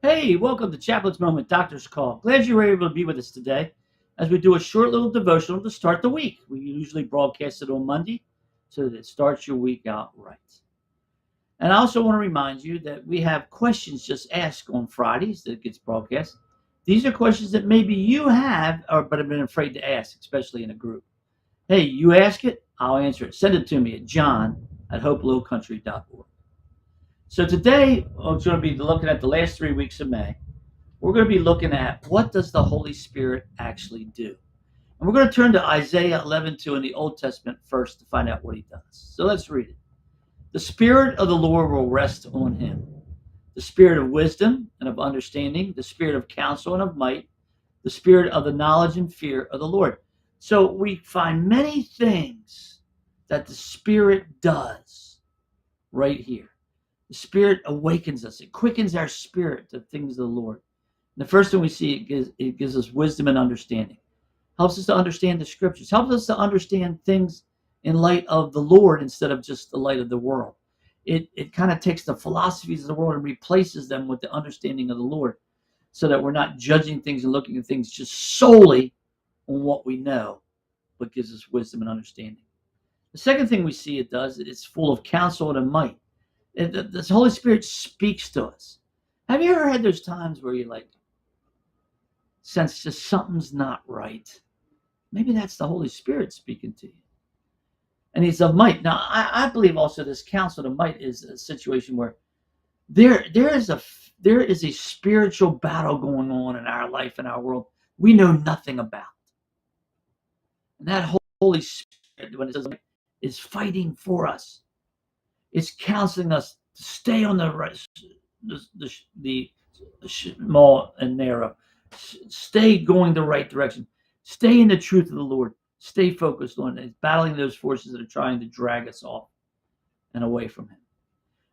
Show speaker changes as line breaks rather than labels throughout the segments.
Hey, welcome to Chaplain's Moment, Doctor's Call. Glad you were able to be with us today as we do a short little devotional to start the week. We usually broadcast it on Monday so that it starts your week out right. And I also want to remind you that we have questions just asked on Fridays that gets broadcast. These are questions that maybe you have but have been afraid to ask, especially in a group. Hey, you ask it, I'll answer it. Send it to me at john@hopelowcountry.org. So today, we're going to be looking at the last 3 weeks of May. We're going to be looking at what does the Holy Spirit actually do. And we're going to turn to Isaiah 11:2 in the Old Testament first to find out what he does. So let's read it. The Spirit of the Lord will rest on him. The Spirit of wisdom and of understanding, the Spirit of counsel and of might, the Spirit of the knowledge and fear of the Lord. So we find many things that the Spirit does right here. The Spirit awakens us. It quickens our spirit to things of the Lord. And the first thing we see, it gives us wisdom and understanding. Helps us to understand the Scriptures. Helps us to understand things in light of the Lord instead of just the light of the world. It kind of takes the philosophies of the world and replaces them with the understanding of the Lord so that we're not judging things and looking at things just solely on what we know, but gives us wisdom and understanding. The second thing we see it does, it's full of counsel and might. The Holy Spirit speaks to us. Have you ever had those times where you sense just something's not right? Maybe that's the Holy Spirit speaking to you. And he's of might. Now, I believe also this counsel of might is a situation where there is a spiritual battle going on in our life, in our world, we know nothing about. And that Holy Spirit, when it says is fighting for us. It's counseling us to stay on the right, the small and narrow. Stay going the right direction. Stay in the truth of the Lord. Stay focused on it. Battling those forces that are trying to drag us off and away from him.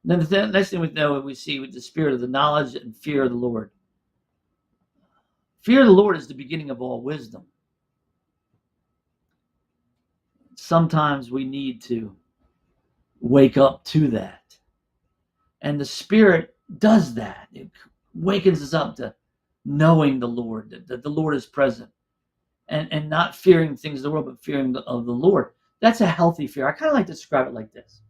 And then the next thing we see with the Spirit of the knowledge and fear of the Lord. Fear of the Lord is the beginning of all wisdom. Sometimes we need to wake up to that. And the Spirit does that. It wakens us up to knowing the Lord, that the Lord is present. And not fearing things of the world, but fearing of the Lord. That's a healthy fear. I kind of like to describe it like this.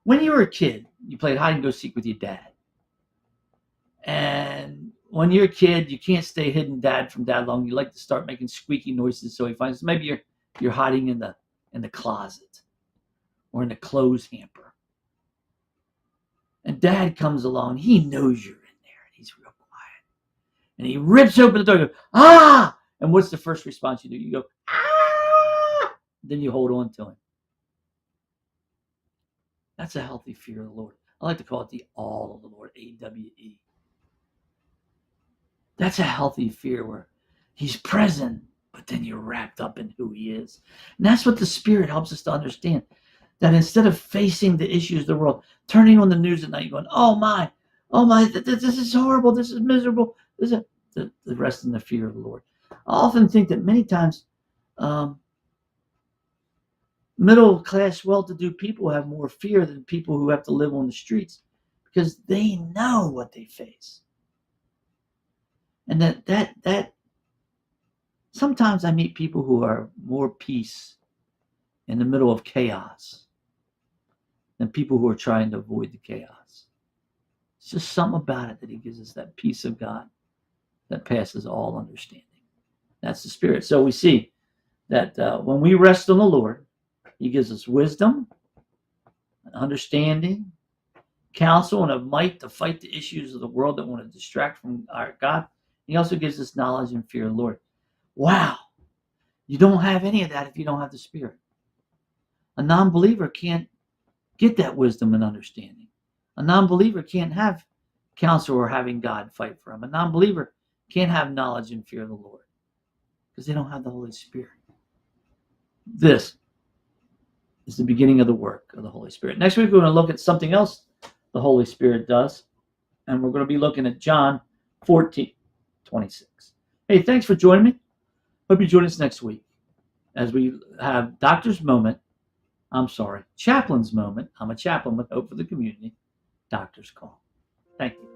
When you were a kid, you played hide and go seek with your dad. And when you're a kid, you can't stay hidden from dad long. You like to start making squeaky noises so he finds. So maybe you're hiding in the closet or in the clothes hamper. And dad comes along. He knows you're in there, and he's real quiet. And he rips open the door and goes, "Ah!" And what's the first response you do? You go, "Ah!" Then you hold on to him. That's a healthy fear of the Lord. I like to call it the awe of the Lord, AWE. That's a healthy fear where he's present, but then you're wrapped up in who he is. And that's what the Spirit helps us to understand. That instead of facing the issues of the world, turning on the news at night, going, oh my, this is horrible, this is miserable. This is the rest in the fear of the Lord. I often think that many times middle-class, well-to-do people have more fear than people who have to live on the streets because they know what they face. And that sometimes I meet people who are more peace in the middle of chaos than people who are trying to avoid the chaos. It's just something about it that he gives us that peace of God that passes all understanding. That's the Spirit. So we see that when we rest on the Lord, he gives us wisdom, understanding, counsel, and a might to fight the issues of the world that want to distract from our God. He also gives us knowledge and fear of the Lord. Wow. You don't have any of that if you don't have the Spirit. A non-believer can't get that wisdom and understanding. A non-believer can't have counsel or having God fight for him. A non-believer can't have knowledge and fear of the Lord because they don't have the Holy Spirit. This is the beginning of the work of the Holy Spirit. Next week, we're going to look at something else the Holy Spirit does, and we're going to be looking at John 14:26. Hey, thanks for joining me. Hope you join us next week as we have Chaplain's Moment. I'm a chaplain with Hope for the Community. Doctor's Call. Thank you.